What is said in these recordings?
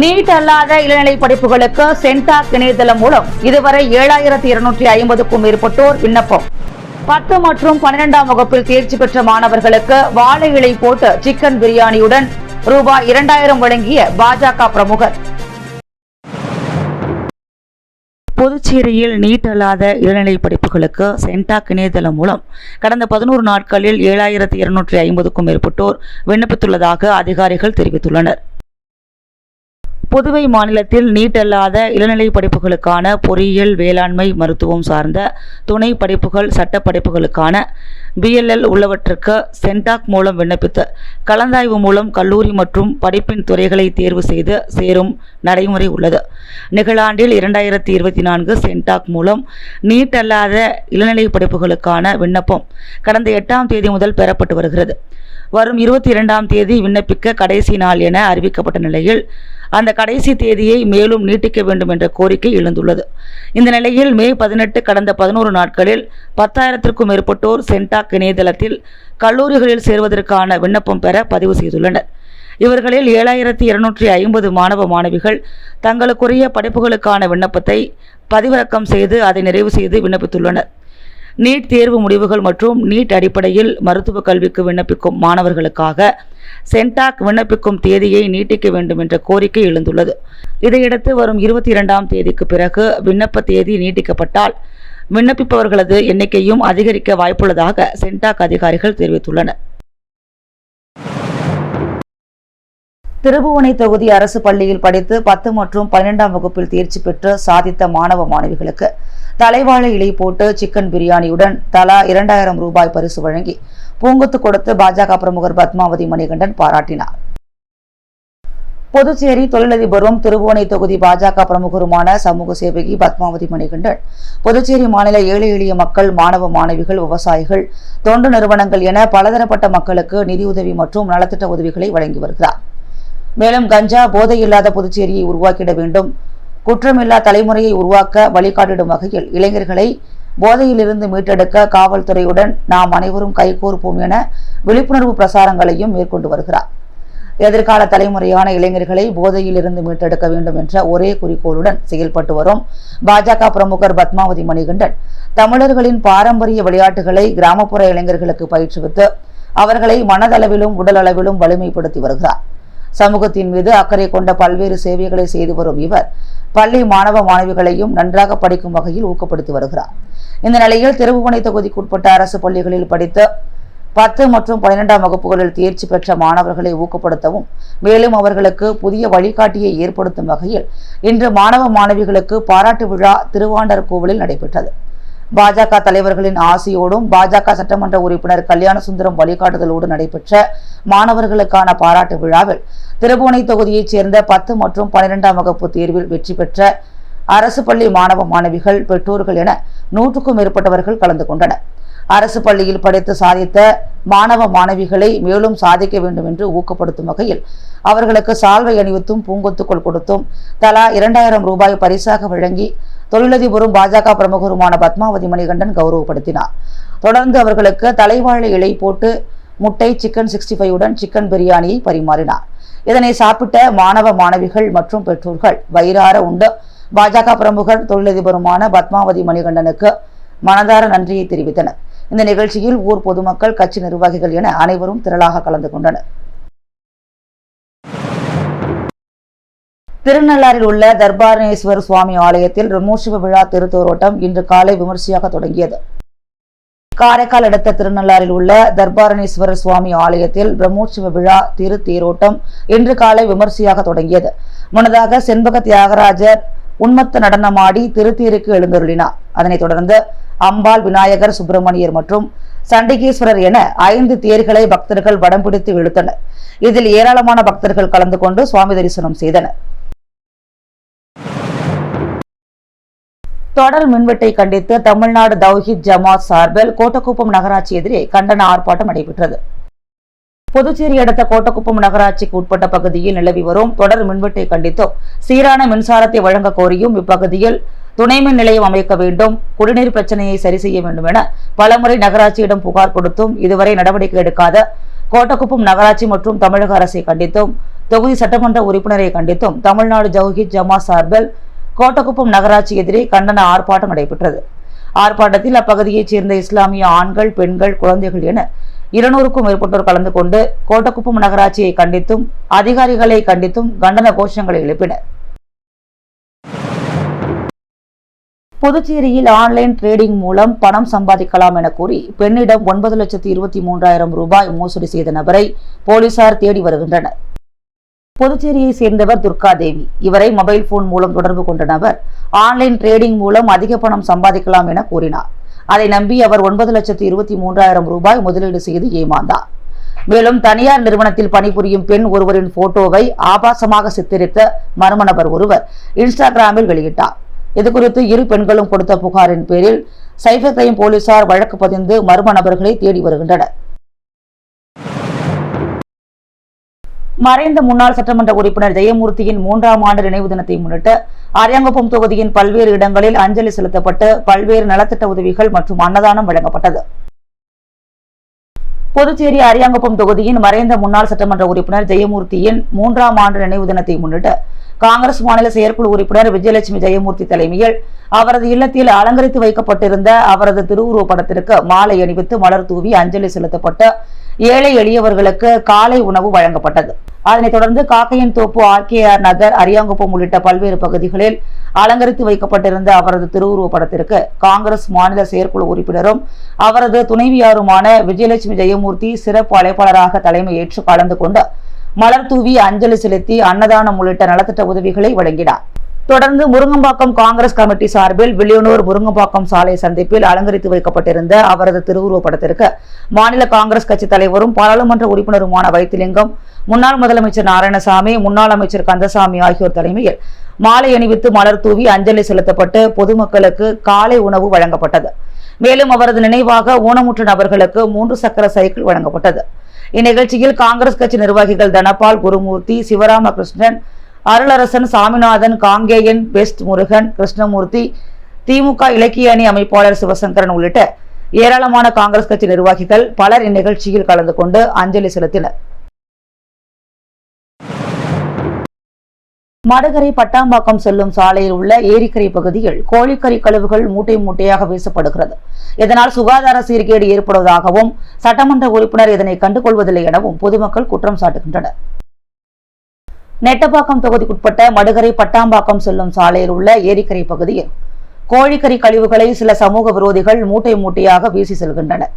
NEET அல்லாத இளநிலை படிப்புகளுக்கு சென்டாக் இணையதளம் மூலம் இதுவரை 7250க்கும் மேற்பட்டோர் விண்ணப்பம். 10 மற்றும் 12ஆம் வகுப்பில் தேர்ச்சி பெற்ற மாணவர்களுக்கு வாழை இலை போட்டு சிக்கன் பிரியாணியுடன் ரூபாய் 2000 வழங்கிய பாஜக பிரமுகர். புதுச்சேரியில் நீட் அல்லாத இளநிலை படிப்புகளுக்கு சென்டாக் இணையதளம் மூலம் கடந்த 11 நாட்களில் 7250க்கும் மேற்பட்டோர் விண்ணப்பித்துள்ளதாக அதிகாரிகள் தெரிவித்துள்ளனர். புதுவை மாநிலத்தில் நீட் அல்லாத இளநிலை படிப்புகளுக்கான பொறியியல், வேளாண்மை, மருத்துவம் சார்ந்த துணை படிப்புகள், சட்ட படிப்புகளுக்கான BLL உள்ளவற்றுக்கு சென்டாக் மூலம் விண்ணப்பித்து கலந்தாய்வு மூலம் கல்லூரி மற்றும் படிப்பின் துறைகளை தேர்வு செய்து சேரும் நடைமுறை உள்ளது. நிகழாண்டில் 2024 சென்டாக் மூலம் நீட் அல்லாத இளநிலை படிப்புகளுக்கான விண்ணப்பம் கடந்த 8ஆம் தேதி முதல் பெறப்பட்டு வருகிறது. வரும் 22ஆம் தேதி விண்ணப்பிக்க கடைசி நாள் என அறிவிக்கப்பட்ட நிலையில் அந்த கடைசி தேதியை மேலும் நீட்டிக்க வேண்டும் என்ற கோரிக்கை எழுந்துள்ளது. இந்த நிலையில் மே 18 கடந்த 11 நாட்களில் 10,000க்கும் மேற்பட்டோர் சென்டாக் இணையதளத்தில் கல்லூரிகளில் சேர்வதற்கான விண்ணப்பம் பெற பதிவு செய்துள்ளனர். இவர்களில் 7250 மாணவ மாணவிகள் தங்களுக்குரிய படிப்புகளுக்கான விண்ணப்பத்தை பதிவிறக்கம் செய்து அதை நிறைவு செய்து விண்ணப்பித்துள்ளனர். நீட் தேர்வு முடிவுகள் மற்றும் நீட் அடிப்படையில் மருத்துவ கல்விக்கு விண்ணப்பிக்கும் மாணவர்களுக்காக சென்டாக் விண்ணப்பிக்கும் தேதியை நீட்டிக்க வேண்டும் என்ற கோரிக்கை எழுந்துள்ளது. இதையடுத்து வரும் 22ஆம் தேதிக்கு பிறகு விண்ணப்ப தேதி நீட்டிக்கப்பட்டால் விண்ணப்பிப்பவர்களது எண்ணிக்கையும் அதிகரிக்க வாய்ப்புள்ளதாக சென்டாக் அதிகாரிகள் தெரிவித்துள்ளனர். திருபுவனை தொகுதி அரசு பள்ளியில் படித்து 10 மற்றும் 12ஆம் வகுப்பில் தேர்ச்சி பெற்று சாதித்த மாணவ மாணவிகளுக்கு தலைவாழை இலை போட்டு சிக்கன் பிரியாணியுடன் தலா 2000 ரூபாய் பரிசு வழங்கி பூங்கொத்து கொடுத்து பாஜக பிரமுகர் பத்மாவதி மணிகண்டன் பாராட்டினார். புதுச்சேரி தொழிலதிபரும் திருபுவனை தொகுதி பாஜக பிரமுகருமான சமூக சேவகி பத்மாவதி மணிகண்டன் புதுச்சேரி மாநில ஏழை எளிய மக்கள், மாணவ மாணவிகள், விவசாயிகள், தொண்டு நிறுவனங்கள் என பலதரப்பட்ட மக்களுக்கு நிதியுதவி மற்றும் நலத்திட்ட உதவிகளை வழங்கி வருகிறார். மேலும் கஞ்சா, போதையில்லாத புதுச்சேரியை உருவாக்கிட வேண்டும், குற்றமில்லா தலைமுறையை உருவாக்க வழிகாட்டிடும் வகையில் இளைஞர்களை போதையிலிருந்து மீட்டெடுக்க காவல்துறையுடன் நாம் அனைவரும் கைகோர்ப்போம் என விழிப்புணர்வு பிரசாரங்களையும் மேற்கொண்டு வருகிறார். எதிர்கால தலைமுறையான இளைஞர்களை போதையிலிருந்து மீட்டெடுக்க வேண்டும் என்ற ஒரே குறிக்கோளுடன் செயல்பட்டு வரும் பாஜக பிரமுகர் பத்மாவதி மணிகண்டன் தமிழர்களின் பாரம்பரிய விளையாட்டுகளை கிராமப்புற இளைஞர்களுக்கு பயிற்றுவித்து அவர்களை மனதளவிலும் உடல் அளவிலும் வலிமைப்படுத்தி வருகிறார். சமூகத்தின் மீது அக்கறை கொண்ட பல்வேறு சேவைகளை செய்து வரும் இவர் பள்ளி மாணவ மாணவிகளையும் நன்றாக படிக்கும் வகையில் ஊக்கப்படுத்தி வருகிறார். இந்த நிலையில் திருபுவனை தொகுதிக்குட்பட்ட அரசு பள்ளிகளில் படித்த 10 மற்றும் 12ஆம் வகுப்புகளில் தேர்ச்சி பெற்ற மாணவர்களை ஊக்கப்படுத்தவும் மேலும் அவர்களுக்கு புதிய வழிகாட்டியை ஏற்படுத்தும் வகையில் இன்று மாணவ மாணவிகளுக்கு பாராட்டு விழா திருவாண்டர் கோவிலில் நடைபெற்றது. பாஜக தலைவர்களின் ஆசியோடும் பாஜக சட்டமன்ற உறுப்பினர் கல்யாணசுந்தரம் வழிகாட்டுதலோடு நடைபெற்ற மாணவர்களுக்கான பாராட்டு விழாவில் திருபுவனை தொகுதியைச் சேர்ந்த 10 மற்றும் 12ஆம் வகுப்பு தேர்வில் வெற்றி பெற்ற அரசு பள்ளி மாணவ மாணவிகள், பெற்றோர்கள் என 100க்கும் மேற்பட்டவர்கள் கலந்து கொண்டனர். அரசு பள்ளியில் படித்து சாதித்த மாணவ மாணவிகளை மேலும் சாதிக்க வேண்டும் என்று ஊக்கப்படுத்தும் வகையில் அவர்களுக்கு சால்வை அணிவித்தும் பூங்கொத்துக்கள் கொடுத்தும் தலா 2000 ரூபாய் பரிசாக வழங்கி தொழிலதிபரும் பாஜக பிரமுகருமான பத்மாவதி மணிகண்டன் கௌரவப்படுத்தினார். தொடர்ந்து அவர்களுக்கு தலைவாழை இலை போட்டு முட்டை, சிக்கன் 65உடன் சிக்கன் பிரியாணியை பரிமாறினார். இதனை சாப்பிட்ட மாணவ மாணவிகள் மற்றும் பெற்றோர்கள் வயிறார உண்டு பாஜக பிரமுகர் தொழிலதிபருமான பத்மாவதி மணிகண்டனுக்கு மனதார நன்றியை தெரிவித்தனர். இந்த நிகழ்ச்சியில் ஊர் பொதுமக்கள், கட்சி நிர்வாகிகள் என அனைவரும் திரளாக கலந்து கொண்டனர். திருநள்ளாறில் உள்ள தர்பாரணேஸ்வர் சுவாமி ஆலயத்தில் பிரம்மோற்சவ விழா திருத்தேரோட்டம் இன்று காலை விமர்சையாக தொடங்கியது. காரைக்கால் அடுத்த திருநள்ளாறில் உள்ள தர்பாரணேஸ்வரர் சுவாமி ஆலயத்தில் பிரம்மோற்சவ விழா திருத்தேரோட்டம் இன்று காலை விமர்சையாக தொடங்கியது. முன்னதாக செண்பக தியாகராஜர் உன்மத்த நடனமாடி திருத்தேருக்கு எழுந்தருளினார். அதனைத் தொடர்ந்து அம்பாள், விநாயகர், சுப்பிரமணியர் மற்றும் சண்டிகேஸ்வரர் என 5 தேர்களை பக்தர்கள் வடம் பிடித்து இழுத்தனர். இதில் ஏராளமான பக்தர்கள் கலந்து கொண்டு சுவாமி தரிசனம் செய்தனர். தொடர் மின்வெட்டை கண்டித்து தமிழ்நாடு தௌஹீத் ஜமாத் சார்பில் கோட்டக்குப்பம் நகராட்சி எதிரே கண்டன ஆர்ப்பாட்டம் நடைபெற்றது. புதுச்சேரி அடுத்த கோட்டக்குப்பம் நகராட்சிக்கு உட்பட்ட பகுதியில் நிலவி வரும் தொடர் மின்வெட்டை கண்டித்தும் சீரான மின்சாரத்தை வழங்க கோரியும் இப்பகுதியில் துணை மின் நிலையம் அமைக்க வேண்டும், குடிநீர் பிரச்சனையை சரி செய்ய வேண்டும் என பலமுறை நகராட்சியிடம் புகார் கொடுத்தும் இதுவரை நடவடிக்கை எடுக்காத கோட்டக்குப்பம் நகராட்சி மற்றும் தமிழக அரசை கண்டித்தும் தொகுதி சட்டமன்ற உறுப்பினரை கண்டித்தும் தமிழ்நாடு ஜவுஹித் ஜமாத் சார்பில் கோட்டக்குப்பம் நகராட்சி எதிரே கண்டன ஆர்ப்பாட்டம் நடைபெற்றது. ஆர்ப்பாட்டத்தில் அப்பகுதியைச் சேர்ந்த இஸ்லாமிய ஆண்கள், பெண்கள், குழந்தைகள் என 200க்கும் மேற்பட்டோர் கலந்து கொண்டு கோட்டக்குப்பம் நகராட்சியை கண்டித்தும் அதிகாரிகளை கண்டித்தும் கண்டன கோஷங்களை எழுப்பினர். புதுச்சேரியில் ஆன்லைன் ட்ரேடிங் மூலம் பணம் சம்பாதிக்கலாம் என கூறி பெண்ணிடம் 9,23,000 ரூபாய் மோசடி செய்த நபரை போலீசார் தேடி வருகின்றனர். புதுச்சேரியை சேர்ந்தவர் துர்கா தேவி. இவரை மொபைல் போன் மூலம் தொடர்பு கொண்ட நபர் ஆன்லைன் ட்ரேடிங் மூலம் அதிக பணம் சம்பாதிக்கலாம் என கூறினார். அதை நம்பி அவர் 9,23,000 ரூபாய் முதலீடு செய்து ஏமாந்தார். மேலும் தனியார் நிறுவனத்தில் பணிபுரியும் பெண் ஒருவரின் போட்டோவை ஆபாசமாக சித்தரித்த மர்ம நபர் ஒருவர் இன்ஸ்டாகிராமில் வெளியிட்டார். இதுகுறித்து இரு பெண்களும் கொடுத்த புகாரின் பேரில் சைபர் கிரைம் போலீசார் வழக்கு பதிந்து மர்ம நபர்களை தேடி வருகின்றனர். மறைந்த முன்னாள் சட்டமன்ற உறுப்பினர் ஜெயமூர்த்தியின் 3ஆம் ஆண்டு நினைவு தினத்தை முன்னிட்டு அரியாங்குப்பம் தொகுதியின் பல்வேறு இடங்களில் அஞ்சலி செலுத்தப்பட்டு பல்வேறு நலத்திட்ட உதவிகள் மற்றும் அன்னதானம் வழங்கப்பட்டது. புதுச்சேரி அரியாங்குப்பம் தொகுதியின் மறைந்த முன்னாள் சட்டமன்ற உறுப்பினர் ஜெயமூர்த்தியின் 3ஆம் ஆண்டு நினைவு தினத்தை முன்னிட்டு காங்கிரஸ் மாநில செயற்குழு உறுப்பினர் விஜயலட்சுமி ஜெயமூர்த்தி தலைமையில் அவரது இல்லத்தில் அலங்கரித்து வைக்கப்பட்டிருந்த அவரது திருவுருவப் படத்திற்கு மாலை அணிவித்து மலர் தூவி அஞ்சலி செலுத்தப்பட்ட ஏழை எளியவர்களுக்கு காலை உணவு வழங்கப்பட்டது. அதனைத் தொடர்ந்து காக்கையன் தோப்பு, RKR நகர், அரியாங்குப்பம் உள்ளிட்ட பல்வேறு பகுதிகளில் அலங்கரித்து வைக்கப்பட்டிருந்த அவரது திருவுருவப் படத்திற்கு காங்கிரஸ் மாநில செயற்குழு உறுப்பினரும் அவரது துணைவியாருமான விஜயலட்சுமி ஜெயமூர்த்தி சிறப்பு அழைப்பாளராக தலைமை ஏற்று கலந்து கொண்டு மலர் தூவி அஞ்சலி செலுத்தி அன்னதானம் உள்ளிட்ட நலத்திட்ட உதவிகளை வழங்கினார். தொடர்ந்து முருங்கம்பாக்கம் காங்கிரஸ் கமிட்டி சார்பில் வில்லியனூர் முருங்கம்பாக்கம் சாலை சந்திப்பில் அலங்கரித்து வைக்கப்பட்டிருந்த அவரது திருவுருவப் படத்திற்கு மாநில காங்கிரஸ் கட்சி தலைவரும் பாராளுமன்ற உறுப்பினருமான வைத்திலிங்கம், முன்னாள் முதலமைச்சர் நாராயணசாமி, முன்னாள் அமைச்சர் கந்தசாமி ஆகியோர் தலைமையில் மாலை அணிவித்து மலர் தூவி அஞ்சலி செலுத்தப்பட்டு பொதுமக்களுக்கு காலை உணவு வழங்கப்பட்டது. மேலும் அவரது நினைவாக ஊனமுற்ற நபர்களுக்கு 3 சக்கர சைக்கிள் வழங்கப்பட்டது. இந்நிகழ்ச்சியில் காங்கிரஸ் கட்சி நிர்வாகிகள் தனபால், குருமூர்த்தி, சிவராமகிருஷ்ணன், அருளரசன், சாமிநாதன், காங்கேயன், பெஸ்ட் முருகன், கிருஷ்ணமூர்த்தி, திமுக இலக்கிய அணி அமைப்பாளர் சிவசங்கரன் உள்ளிட்ட ஏராளமான காங்கிரஸ் கட்சி நிர்வாகிகள் பலர் இந்நிகழ்ச்சியில் கலந்து கொண்டு அஞ்சலி செலுத்தினர். மடுகரை பட்டாம்பாக்கம் செல்லும் சாலையில் உள்ள ஏரிக்கரை பகுதியில் கோழிக்கறி கழிவுகள் மூட்டை மூட்டையாக வீசப்படுகிறது. இதனால் சுகாதார சீர்கேடு ஏற்படுவதாகவும் சட்டமன்ற உறுப்பினர் இதனை கண்டுகொள்வதில்லை எனவும் பொதுமக்கள் குற்றம் சாட்டுகின்றனர். நெட்டப்பாக்கம் தொகுதிக்குட்பட்ட மடுகரை பட்டாம்பாக்கம் செல்லும் சாலையில் உள்ள ஏரிக்கரை பகுதியில் கோழிக்கறி கழிவுகளை சில சமூக விரோதிகள் மூட்டை மூட்டையாக வீசி செல்கின்றனர்.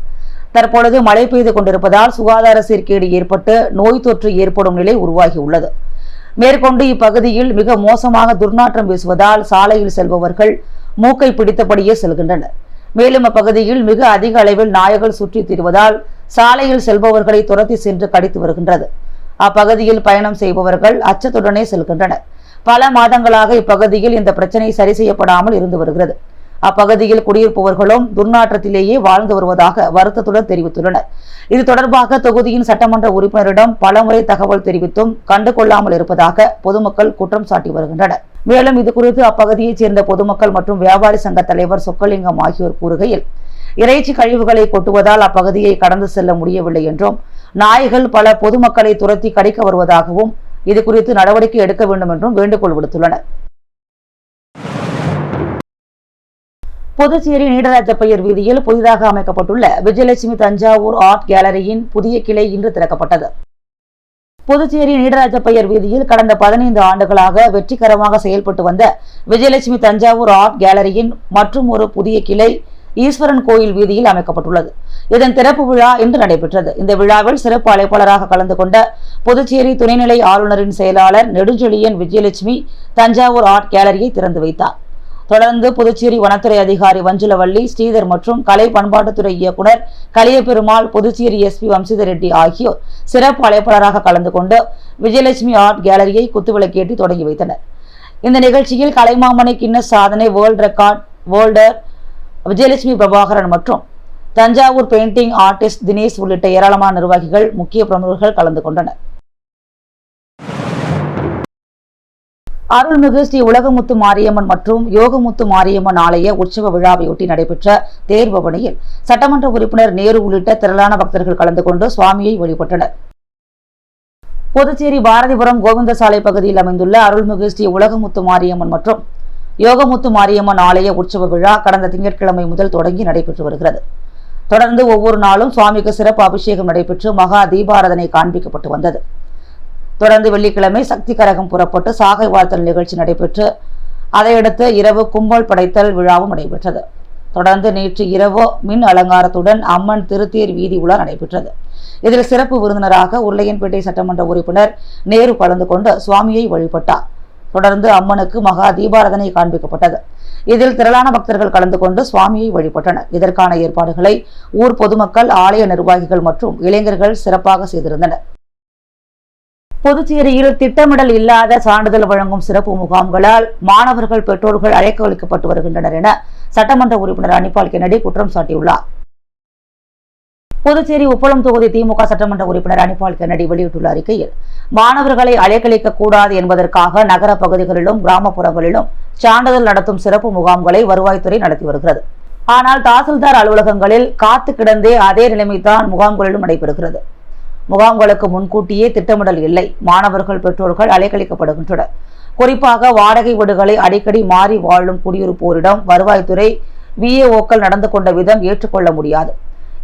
தற்பொழுது மழை பெய்து கொண்டிருப்பதால் சுகாதார சீர்கேடு ஏற்பட்டு நோய் தொற்று ஏற்படும் நிலை உருவாகியுள்ளது. மேற்கொண்டு இப்பகுதியில் மிக மோசமாக துர்நாற்றம் வீசுவதால் சாலையில் செல்பவர்கள் மூக்கை பிடித்தபடியே செல்கின்றனர். மேலும் அப்பகுதியில் மிக அதிக அளவில் நாய்கள் சுற்றித் திரிவதால் சாலையில் செல்பவர்களை துரத்தி சென்று கடித்து வருகின்றது. அப்பகுதியில் பயணம் செய்பவர்கள் அச்சத்துடனே செல்கின்றனர். பல மாதங்களாக இப்பகுதியில் இந்த பிரச்சனை சரி செய்யப்படாமல் இருந்து வருகிறது. அப்பகுதியில் குடியிருப்பவர்களும் துர்நாற்றத்திலேயே வாழ்ந்து வருவதாக வருத்தத்துடன் தெரிவித்துள்ளனர். இது தொடர்பாக தொகுதியின் சட்டமன்ற உறுப்பினரிடம் பலமுறை தகவல் தெரிவித்தும் கண்டுகொள்ளாமல் இருப்பதாக பொதுமக்கள் குற்றம் சாட்டி வருகின்றனர். மேலும் இதுகுறித்து அப்பகுதியைச் சேர்ந்த பொதுமக்கள் மற்றும் வியாபாரி சங்க தலைவர் சொக்கலிங்கம் ஆகியோர் கூறுகையில், இறைச்சி கழிவுகளை கொட்டுவதால் அப்பகுதியை கடந்து செல்ல முடியவில்லை என்றும், நாய்கள் பல பொதுமக்களை துரத்தி கடிக்க வருவதாகவும் இதுகுறித்து நடவடிக்கை எடுக்க வேண்டும் என்றும் வேண்டுகோள் விடுத்துள்ளனர். புதுச்சேரி நீடராஜப்பையர் வீதியில் புதிதாக அமைக்கப்பட்டுள்ள விஜயலட்சுமி தஞ்சாவூர் ஆர்ட் கேலரியின் புதிய கிளை இன்று திறக்கப்பட்டது. புதுச்சேரி நீடராஜப்பையர் வீதியில் கடந்த 15 ஆண்டுகளாக வெற்றிகரமாக செயல்பட்டு வந்த விஜயலட்சுமி தஞ்சாவூர் ஆர்ட் கேலரியின் மற்றும் ஒரு புதிய கிளை ஈஸ்வரன் கோயில் வீதியில் அமைக்கப்பட்டுள்ளது. இதன் திறப்பு விழா இன்று நடைபெற்றது. இந்த விழாவில் சிறப்பு அழைப்பாளராக கலந்து கொண்ட புதுச்சேரி துணைநிலை ஆளுநரின் செயலாளர் நெடுஞ்செழியன் விஜயலட்சுமி தஞ்சாவூர் ஆர்ட் கேலரியை திறந்து வைத்தார். தொடர்ந்து புதுச்சேரி வனத்துறை அதிகாரி வஞ்சுலவள்ளி ஸ்ரீதர் மற்றும் கலை பண்பாட்டுத்துறை இயக்குனர் கலியபெருமாள், புதுச்சேரி SP வம்சிதர் ரெட்டி ஆகியோர் சிறப்பு அழைப்பாளராக கலந்து கொண்டு விஜயலட்சுமி ஆர்ட் கேலரியை குத்துவிளக்கேற்றி தொடங்கி வைத்தனர். இந்த நிகழ்ச்சியில் கலைமாமணி கின்னஸ் சாதனை world record holder Vijayalakshmi Prabhakaran மற்றும் தஞ்சாவூர் பெயிண்டிங் ஆர்டிஸ்ட் தினேஷ் உள்ளிட்ட ஏராளமான நிர்வாகிகள், முக்கிய பிரமுகர்கள் கலந்து கொண்டனர். அருள்மிகு ஸ்ரீ உலகமுத்து மாரியம்மன் மற்றும் யோகமுத்து மாரியம்மன் ஆலய உற்சவ விழாவையொட்டி நடைபெற்ற தேர்பவனியில் சட்டமன்ற உறுப்பினர் நேரு உள்ளிட்ட திரளான பக்தர்கள் கலந்து கொண்டு சுவாமியை வழிபட்டனர். புதுச்சேரி பாரதிபுரம் கோவிந்தசாலை பகுதியில் அமைந்துள்ள அருள்மிகு ஸ்ரீ உலகமுத்து மாரியம்மன் மற்றும் யோகமுத்து மாரியம்மன் ஆலய உற்சவ விழா கடந்த திங்கட்கிழமை முதல் தொடங்கி நடைபெற்று வருகிறது. தொடர்ந்து ஒவ்வொரு நாளும் சுவாமிக்கு சிறப்பு அபிஷேகம் நடைபெற்று மகா தீபாராதனை காண்பிக்கப்பட்டு வந்தது. தொடர்ந்து வெள்ளிக்கிழமை சக்தி கரகம் புறப்பட்டு சாகை வாழ்த்தல் நிகழ்ச்சி நடைபெற்று அதையடுத்து இரவு கும்பல் படைத்தல் விழாவும் நடைபெற்றது. தொடர்ந்து நேற்று இரவு மின் அலங்காரத்துடன் அம்மன் திருத்தேர் வீதி உலா நடைபெற்றது. இதில் சிறப்பு விருந்தினராக உருளையன்பேட்டை சட்டமன்ற உறுப்பினர் நேரு கலந்து கொண்டு சுவாமியை வழிபட்டார். தொடர்ந்து அம்மனுக்கு மகா தீபாராதனை காண்பிக்கப்பட்டது. இதில் திரளான பக்தர்கள் கலந்து கொண்டு சுவாமியை வழிபட்டனர். இதற்கான ஏற்பாடுகளை ஊர் பொதுமக்கள், ஆலய நிர்வாகிகள் மற்றும் இளைஞர்கள் சிறப்பாக செய்திருந்தனர். புதுச்சேரியில் திட்டமிடல் இல்லாத சான்றிதழ் வழங்கும் சிறப்பு முகாம்களால் மாணவர்கள், பெற்றோர்கள் அழைக்க வைக்கப்பட்டு வருகின்றனர் என சட்டமன்ற உறுப்பினர் அனிபால் கென்னடி குற்றம் சாட்டியுள்ளார். புதுச்சேரி உப்பளம் தொகுதி திமுக சட்டமன்ற உறுப்பினர் அனிபால் கென்னடி வெளியிட்டுள்ள அறிக்கையில், மாணவர்களை அலைக்கழிக்க கூடாது என்பதற்காக நகர பகுதிகளிலும் கிராமப்புறங்களிலும் சான்றிதழ் நடத்தும் சிறப்பு முகாம்களை வருவாய்த்துறை நடத்தி வருகிறது. ஆனால் தாசில்தார் அலுவலகங்களில் காத்து கிடந்தே அதே நிலைமைதான் முகாம்களிலும் நடைபெறுகிறது. முகாம்களுக்கு முன்கூட்டியே திட்டமிடல் இல்லை. மாணவர்கள், பெற்றோர்கள் அலைக்கழிக்கப்படுகின்றனர். குறிப்பாக வாடகை வீடுகளை அடிக்கடி மாறி வாழும் குடியிருப்போரிடம் வருவாய்த்துறை விஏஓக்கள் நடந்து கொண்ட விதம் ஏற்றுக்கொள்ள முடியாது.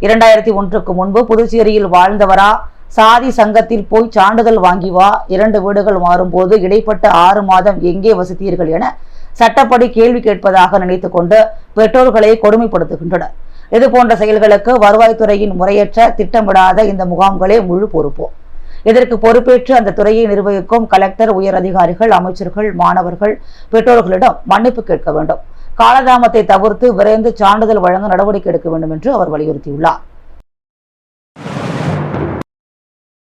2001க்கு முன்பு புதுச்சேரியில் வாழ்ந்தவரா, சாதி சங்கத்தில் போய் சான்றிதழ் வாங்கி வா, 2 வீடுகள் மாறும்போது இடைப்பட்ட 6 மாதம் எங்கே வசித்தீர்கள் என சட்டப்படி கேள்வி கேட்பதாக நினைத்துக் கொண்டு பெற்றோர்களை கொடுமைப்படுத்துகின்றனர். இதுபோன்ற செயல்களுக்கு வருவாய்த்துறையின் முறையற்ற திட்டமிடாத இந்த முகாம்களே முழு பொறுப்பு. இதற்கு பொறுப்பேற்று அந்த துறையை நிர்வகிக்கும் கலெக்டர், உயர் அதிகாரிகள், அமைச்சர்கள், மாணவர்கள், பெற்றோர்களிடம் மன்னிப்பு கேட்க வேண்டும். காலதாமத்தை தவிர்த்து விரைந்து சான்றிதழ் வழங்க நடவடிக்கை எடுக்க வேண்டும் என்று அவர் வலியுறுத்தியுள்ளார்.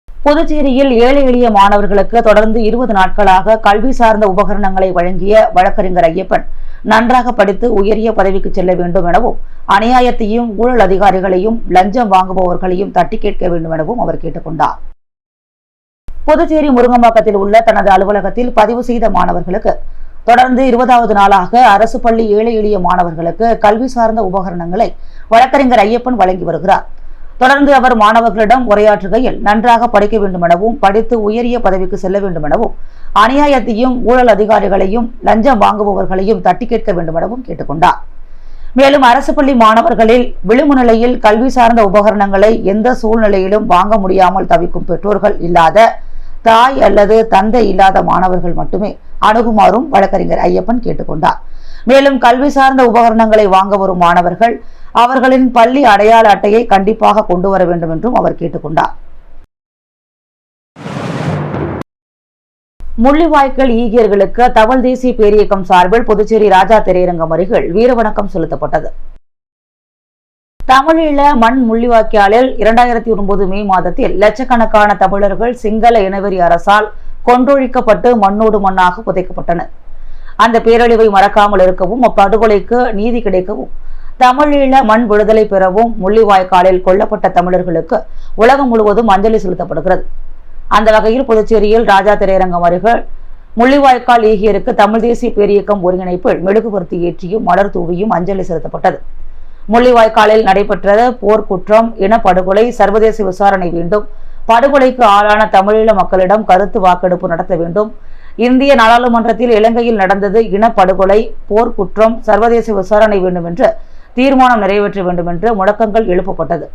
புதுச்சேரியில் ஏழை எளிய மாணவர்களுக்கு தொடர்ந்து 20 நாட்களாக கல்வி சார்ந்த உபகரணங்களை வழங்கிய வழக்கறிஞர் ஐயப்பன் நன்றாக படித்து உயரிய பதவிக்கு செல்ல வேண்டும் எனவும், அநியாயத்தையும் ஊழல் அதிகாரிகளையும் லஞ்சம் வாங்குபவர்களையும் தட்டி கேட்க வேண்டும் எனவும் அவர் கேட்டுக்கொண்டார். புதுச்சேரி முருங்கம்பாக்கத்தில் உள்ள தனது அலுவலகத்தில் பதிவு செய்த மாணவர்களுக்கு தொடர்ந்து 20வது நாளாக அரசு பள்ளி ஏழை எளிய மாணவர்களுக்கு கல்வி சார்ந்த உபகரணங்களை வழக்கறிஞர் ஐயப்பன் வழங்கி வருகிறார். தொடர்ந்து அவர் மாணவர்களிடம் உரையாற்றுகையில், நன்றாக படிக்க வேண்டும் எனவும், படித்து உயரிய பதவிக்கு செல்ல வேண்டும் எனவும், அநியாயத்தையும் ஊழல் அதிகாரிகளையும் லஞ்சம் வாங்குபவர்களையும் தட்டி கேட்க வேண்டும் எனவும் கேட்டுக்கொண்டார். மேலும் அரசு பள்ளி மாணவர்களில் விளிம்பு நிலையில் கல்வி சார்ந்த உபகரணங்களை எந்த சூழ்நிலையிலும் வாங்க முடியாமல் தவிக்கும் பெற்றோர்கள் இல்லாத, தாய் அல்லது தந்தை இல்லாத மாணவர்கள் மட்டுமே அணுகுமாறும் வழக்கறிஞர் ஐயப்பன் கேட்டுக்கொண்டார். மேலும் கல்வி சார்ந்த உபகரணங்களை வாங்க வரும் மாணவர்கள் அவர்களின் பள்ளி அடையாள அட்டையை கண்டிப்பாக கொண்டு வர வேண்டும் என்றும் அவர் கேட்டுக்கொண்டார். முள்ளிவாய்க்கால் ஈகியர்களுக்கு தமிழ் தேசிய பேரியக்கம் சார்பில் புதுச்சேரி ராஜா திரையரங்கம் அருகில் வீரவணக்கம் செலுத்தப்பட்டது. தமிழீழ மண் முள்ளிவாய்க்காலில் 2009 மே மாதத்தில் லட்சக்கணக்கான தமிழர்கள் சிங்கள இனவெறி அரசால் கொன்றொழிக்கப்பட்டு மண்ணோடு மண்ணாக புதைக்கப்பட்டனர். அந்த பேரழிவை மறக்காமல் இருக்கவும், அப்படுகொலைக்கு நீதி கிடைக்கவும், தமிழீழ மண் விடுதலை பெறவும் முள்ளிவாய்க்காலில் கொல்லப்பட்ட தமிழர்களுக்கு உலகம் முழுவதும் அஞ்சலி செலுத்தப்படுகிறது. அந்த வகையில் புதுச்சேரியில் ராஜா திரையரங்கம் அருகில் முள்ளிவாய்க்கால் ஈகியருக்கு தமிழ் தேசிய பேரியக்கம் ஒருங்கிணைப்பில் மெழுகுவர்த்தி ஏற்றியும் மலர் தூவியும் அஞ்சலி செலுத்தப்பட்டது. முள்ளிவாய்க்காலில் நடைபெற்ற போர்க்குற்றம், இனப்படுகொலை சர்வதேச விசாரணை வேண்டும், படுகொலைக்கு ஆளான தமிழீழ மக்களிடம் கருத்து வாக்கெடுப்பு நடத்த வேண்டும், இந்திய நாடாளுமன்றத்தில் இலங்கையில் நடந்தது இனப்படுகொலை, போர்க்குற்றம், சர்வதேச விசாரணை வேண்டும் என்று தீர்மானம் நிறைவேற்ற வேண்டும் என்று முழக்கங்கள் எழுப்பப்பட்டது.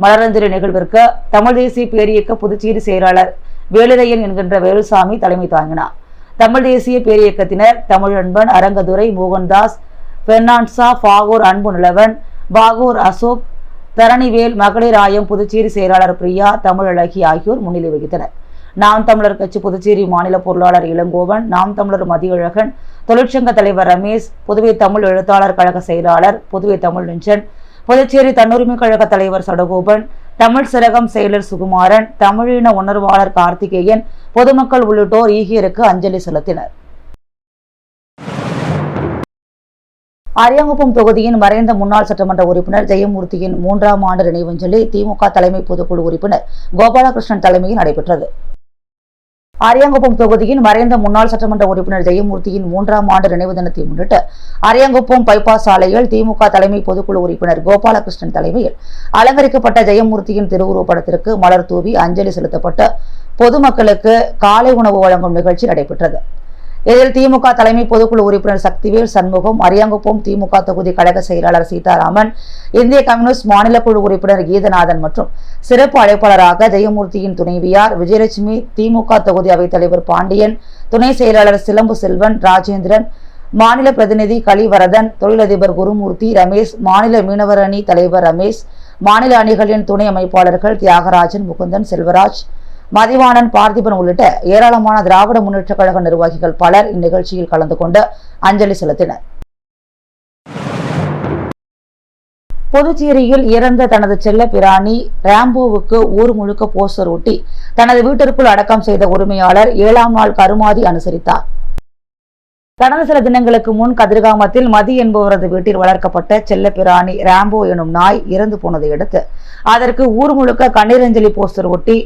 மலரஞ்சலி நிகழ்விற்கு தமிழ் தேசிய பேரியக்க புதுச்சேரி செயலாளர் வேலுரையன் என்கின்ற வேலுசாமி தலைமை தாங்கினார். தமிழ் தேசிய பேரியக்கத்தினர் தமிழன்பன், அரங்கதுரை, மோகன்தாஸ், பெர்னான்சா, ஃபாகூர் அன்பு நிலவன், பாகூர் அசோக், தரணிவேல், மகளிர் ஆயம் புதுச்சேரி செயலாளர் பிரியா, தமிழழகி ஆகியோர் முன்னிலை வகித்தனர். நாம் தமிழர் கட்சி புதுச்சேரி மாநில பொருளாளர் இளங்கோவன், நாம் தமிழர் மதியழகன், தொழிற்சங்க தலைவர் ரமேஷ், புதுவை தமிழ் எழுத்தாளர் கழக செயலாளர் புதுவை தமிழ் நெஞ்சன், புதுச்சேரி தன்னுரிமை கழக தலைவர் சடகோபன், தமிழ் சிறகம் செயலர் சுகுமாரன், தமிழின உணர்வாளர் கார்த்திகேயன், பொதுமக்கள் உள்ளிட்டோர் ஈகியருக்கு அஞ்சலி செலுத்தினர். அரியாங்குப்பம் தொகுதியின் மறைந்த முன்னாள் சட்டமன்ற உறுப்பினர் ஜெயமூர்த்தியின் 3ஆம் ஆண்டு நினைவஞ்சலி திமுக தலைமை பொதுக்குழு உறுப்பினர் கோபாலகிருஷ்ணன் தலைமையில் நடைபெற்றது. அரியாங்குப்பம் தொகுதியின் மறைந்த முன்னாள் சட்டமன்ற உறுப்பினர் ஜெயமூர்த்தியின் 3ஆம் ஆண்டு நினைவு தினத்தை முன்னிட்டு அரியாங்குப்பம் பைபாஸ் சாலையில் திமுக தலைமை பொதுக்குழு உறுப்பினர் கோபாலகிருஷ்ணன் தலைமையில் அலங்கரிக்கப்பட்ட ஜெயமூர்த்தியின் திருவுருவப் படத்திற்கு மலர் தூவி அஞ்சலி செலுத்தப்பட்டு பொதுமக்களுக்கு காலை உணவு வழங்கும் நிகழ்ச்சி நடைபெற்றது. இதில் திமுக தலைமை பொதுக்குழு உறுப்பினர் சக்திவேல் சண்முகம், அரியாங்குப்பம் திமுக தொகுதி கழக செயலாளர் சீதாராமன், இந்திய கம்யூனிஸ்ட் மாநில குழு உறுப்பினர் கீதநாதன் மற்றும் சிறப்பு அழைப்பாளராக ஜெயமூர்த்தியின் துணைவியார் விஜயலட்சுமி, திமுக தொகுதி அவைத்தலைவர் பாண்டியன், துணை செயலாளர் சிலம்பு செல்வன், ராஜேந்திரன், மாநில பிரதிநிதி கலிவரதன், தொழிலதிபர் குருமூர்த்தி, ரமேஷ், மாநில மீனவர் அணி தலைவர் ரமேஷ், மாநில அணிகளின் துணை அமைப்பாளர்கள் தியாகராஜன், முகுந்தன், செல்வராஜ், மதிவாணன், பார்த்திபன் உள்ளிட்ட ஏராளமான திராவிட முன்னேற்ற கழக நிர்வாகிகள் பலர் இந்நிகழ்ச்சியில் கலந்து கொண்டு அஞ்சலி செலுத்தினர். புதுச்சேரியில் இறந்த தனது செல்ல பிராணி ராம்போவுக்கு ஊர் முழுக்க போஸ்டர் ஒட்டி தனது வீட்டிற்குள் அடக்கம் செய்த உரிமையாளர் 7ஆம் நாள் கருமாதி அனுசரித்தார். கடந்த சில தினங்களுக்கு முன் கதிர்காமத்தில் மதி என்பவரது வீட்டில் வளர்க்கப்பட்ட செல்ல பிராணி ராம்போ எனும் நாய் இறந்து போனதை அடுத்து அதற்கு ஊர் முழுக்க கண்ணீரஞ்சலி போஸ்டர் ஒட்டி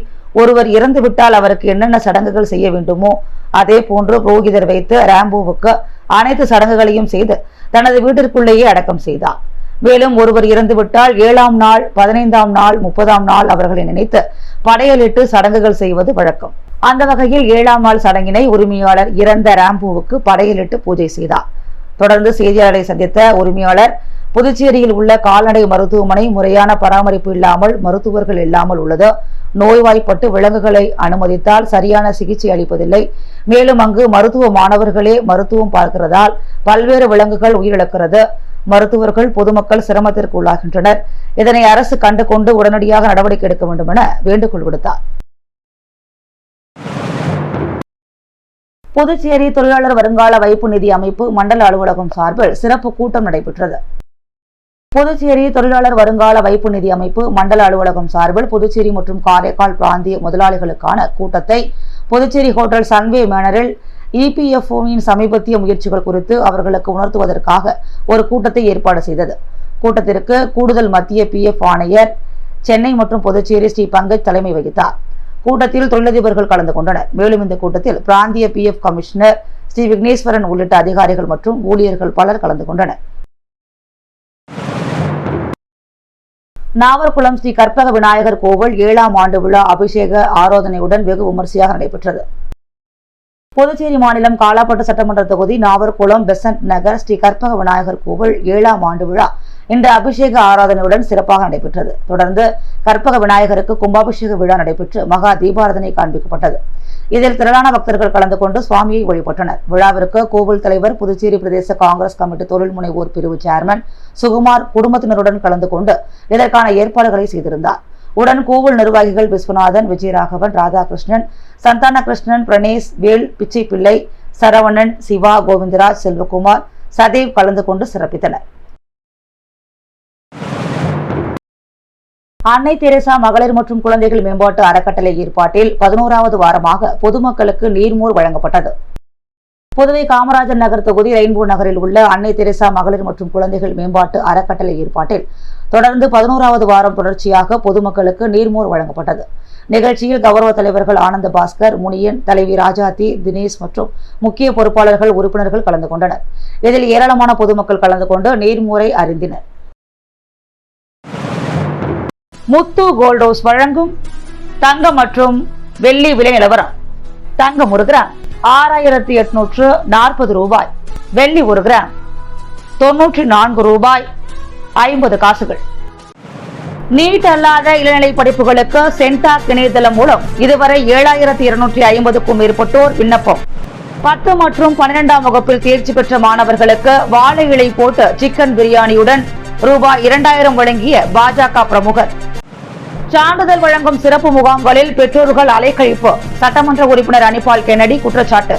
ஒருவர் இறந்துவிட்டால் அவருக்கு என்னென்ன சடங்குகள் செய்ய வேண்டுமோ அதே போன்று புரோகிதர் வைத்து ராம்போவுக்கு அனைத்து சடங்குகளையும் செய்து தனது வீட்டிற்குள்ளேயே அடக்கம் செய்தார். மேலும் ஒருவர் இறந்துவிட்டால் 7ஆம் நாள், 15ஆம் நாள், 30ஆம் நாள் அவர்களை நினைத்து படையலிட்டு சடங்குகள் செய்வது வழக்கம். அந்த வகையில் 7ஆம் நாள் சடங்கினை உரிமையாளர் இறந்த ராம்போவுக்கு படையலிட்டு பூஜை செய்தார். தொடர்ந்து செய்தியாளரை சந்தித்த உரிமையாளர், புதுச்சேரியில் உள்ள கால்நடை மருத்துவமனை முறையான பராமரிப்பு இல்லாமல், மருத்துவர்கள் இல்லாமல் உள்ளது. நோய்வாய்ப்பட்டு விலங்குகளை அனுமதித்தால் சரியான சிகிச்சை அளிப்பதில்லை. மேலும் அங்கு மருத்துவ மாணவர்களே மருத்துவம் பார்க்கிறதால் பல்வேறு விலங்குகள் உயிரிழக்கிறது. மருத்துவர்கள் பொதுமக்கள் சிரமத்திற்கு உள்ளாகின்றனர். இதனை அரசு கண்டு கொண்டு உடனடியாக நடவடிக்கை எடுக்க வேண்டும் என வேண்டுகோள் விடுத்தார். புதுச்சேரி தொழிலாளர் வருங்கால வைப்பு நிதி அமைப்பு மண்டல அலுவலகம் சார்பில் சிறப்பு கூட்டம் நடைபெற்றது. புதுச்சேரி தொழிலாளர் வருங்கால வைப்பு நிதி அமைப்பு மண்டல அலுவலகம் சார்பில் புதுச்சேரி மற்றும் காரைக்கால் பிராந்திய முதலாளிகளுக்கான கூட்டத்தை புதுச்சேரி ஹோட்டல் சன்வே மேனரில் இபிஎஃப்ஓவின் சமீபத்திய முயற்சிகள் குறித்து அவர்களுக்கு உணர்த்துவதற்காக ஒரு கூட்டத்தை ஏற்பாடு செய்தது. கூட்டத்திற்கு கூடுதல் மத்திய பிஎஃப் ஆணையர் சென்னை மற்றும் புதுச்சேரி ஸ்ரீ பங்கஜ் தலைமை வகித்தார். கூட்டத்தில் தொழிலதிபர்கள் கலந்து கொண்டனர். மேலும் இந்த கூட்டத்தில் பிராந்திய பிஎஃப் கமிஷனர் ஸ்ரீ விக்னேஸ்வரன் உள்ளிட்ட அதிகாரிகள் மற்றும் ஊழியர்கள் பலர் கலந்து கொண்டனர். நாவர்குளம் ஸ்ரீ கற்பக விநாயகர் கோவில் 7ஆம் ஆண்டு விழா அபிஷேக ஆராதனையுடன் வெகு விமர்சையாக நடைபெற்றது. புதுச்சேரி மாநிலம் காலாப்பட்டு சட்டமன்ற தொகுதி நாவர்குளம் பெசன்ட் நகர் ஸ்ரீ கற்பக விநாயகர் கோவில் 7ஆம் ஆண்டு விழா இன்று அபிஷேக ஆராதனையுடன் சிறப்பாக நடைபெற்றது. தொடர்ந்து கற்பக விநாயகருக்கு கும்பாபிஷேக விழா நடைபெற்று மகா தீபாராதனை காண்பிக்கப்பட்டது. இதில் திரளான பக்தர்கள் கலந்து கொண்டு சுவாமியை வழிபட்டனர். விழாவிற்கு கோவில் தலைவர், புதுச்சேரி பிரதேச காங்கிரஸ் கமிட்டி தொழில் முனைவோர் பிரிவு சேர்மன் சுகுமார் குடும்பத்தினருடன் கலந்து கொண்டு இதற்கான ஏற்பாடுகளை செய்திருந்தார். உடன் கோவில் நிர்வாகிகள் விஸ்வநாதன், விஜயராகவன், ராதாகிருஷ்ணன், சந்தான கிருஷ்ணன், பிரணேஷ், வேல், பிச்சை பிள்ளை, சரவணன், சிவா, கோவிந்தராஜ், செல்வகுமார், சதேவ் கலந்து கொண்டு சிறப்பித்தனர். அன்னை தெரசா மகளிர் மற்றும் குழந்தைகள் மேம்பாட்டு அறக்கட்டளை ஏற்பாட்டில் 11வது வாரமாக பொதுமக்களுக்கு நீர்மோர் வழங்கப்பட்டது. புதுவை காமராஜர் நகர் தொகுதி ரெயின்போ நகரில் உள்ள அன்னை தெரசா மகளிர் மற்றும் குழந்தைகள் மேம்பாட்டு அறக்கட்டளை ஏற்பாட்டில் தொடர்ந்து 11வது வாரம் தொடர்ச்சியாக பொதுமக்களுக்கு நீர்மோர் வழங்கப்பட்டது. நிகழ்ச்சியில் கௌரவ தலைவர்கள் ஆனந்த பாஸ்கர், முனியன், தலைவி ராஜாத்தி, தினேஷ் மற்றும் முக்கிய பொறுப்பாளர்கள், உறுப்பினர்கள் கலந்து கொண்டனர். இதில் ஏராளமான பொதுமக்கள் கலந்து கொண்டு நீர்மோரை அருந்தினர். முத்து கோல்ட் ஹவுஸ் வழங்கும் தங்கம் மற்றும் வெள்ளி விலை நிலவரம். தங்கம் 1 கிராம் 6840 ரூபாய், வெள்ளி 1 கிராம் 94 ரூபாய் 50 காசுகள். நீட் அல்லாத இளநிலை படிப்புகளுக்கு சென்டாக் இணையதளம் மூலம் இதுவரை 7250க்கும் மேற்பட்டோர் விண்ணப்பம். 10 மற்றும் 12ஆம் வகுப்பில் தேர்ச்சி பெற்ற மாணவர்களுக்கு வாழை இலை போட்டு சிக்கன் பிரியாணியுடன் ரூபாய் 2000 வழங்கிய பாஜக பிரமுகர். சான்றிதழ் வழங்கும் சிறப்பு முகாம்களில் பெற்றோர்கள் அலைக்கழிப்பு. சட்டமன்ற உறுப்பினர் அனிபால் கென்னடி குற்றச்சாட்டு.